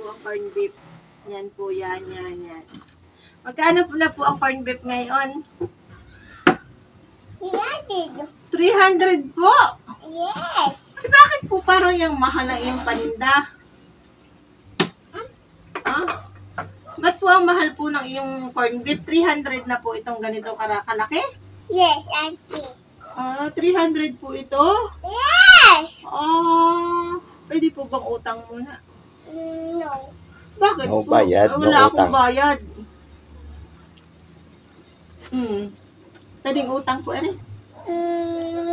po ang corn beef. Yan po, yan. Magkano po na po ang corn beef ngayon? 300 po? Yes. Bakit po parang yung mahal ang iyong paninda? Ba't po ang mahal po ng iyong corn beef? 300 na po itong ganito kalaki? Yes, auntie. 300 po ito? Yes. Pwede po bang utang muna? No. Bakit No po? bayad, no Wala utang. akong bayad. Pwedeng utang po, ere?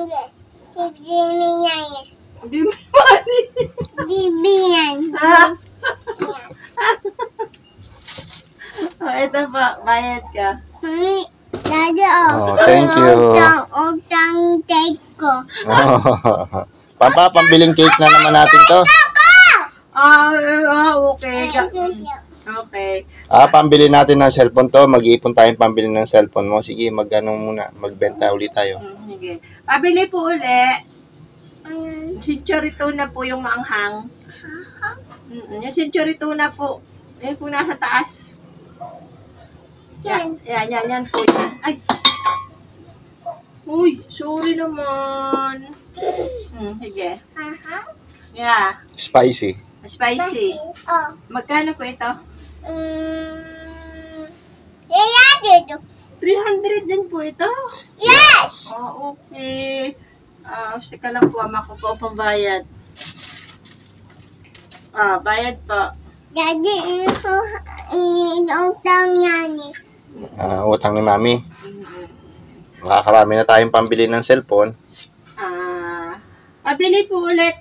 Yes. Hindi yan. Hindi mo money. Hindi yan. Ito po, bayad ka. Mami, Daddy, Thank you. Utang take ko. Pambiling cake na naman natin to. Okay. Okay. Pambili natin ng cellphone to. Mag-iipon tayong pambili ng cellphone mo. Sige, muna. Magbenta ulit tayo. Sige. Pabili po uli. Century tuna po yung maanghang. Yung century tuna po. Yan po nasa taas. Yan po yan. Ay! Uy, sorry naman. Sige. Yeah. Spicy. Spicy. Magkano po ito? Daddy. 300 din po ito. Yes. Okay. Sika lang po, ako po ang pambayad. Bayad po. Daddy, utang yan. Utang ni Mami. Makakarami na tayong pambili ng cellphone. Pabili po ulit.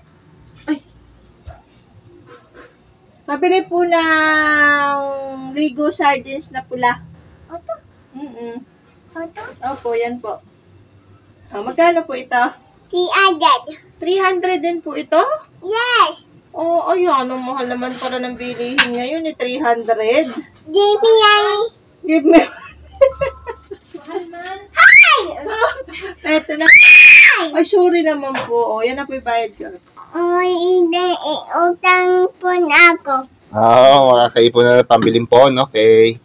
Pabili po ng Ligo sardines na pula. Oto? Oto? Opo, yan po. Magkano po ito? 300. 300 din po ito? Yes. Ayan. Ang mahal naman para ng bilihin ngayon 300. Give me yan. Give me. Hi! Eto na. Ay, sorry naman po. Yan na po yung bayad ko. Utang po na ako. Makakaipon na ng pambiling phone. Okay.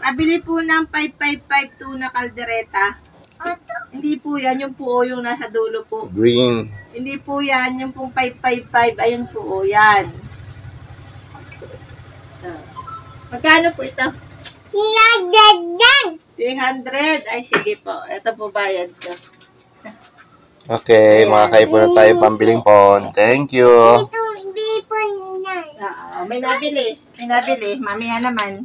Pabili po ng 555 tuna kaldereta. Oto? Hindi po yan. Yung po yung nasa dulo po. Green. Hindi po yan. Yung pong 555. Ayun po. Yan. Magkano po ito? 300. 300. Ay, sige po. Ito po bayad ko. Okay, makakaipon na tayo pambiling phone. Thank you. Ito, bipon na. May nabili. Mamaya naman.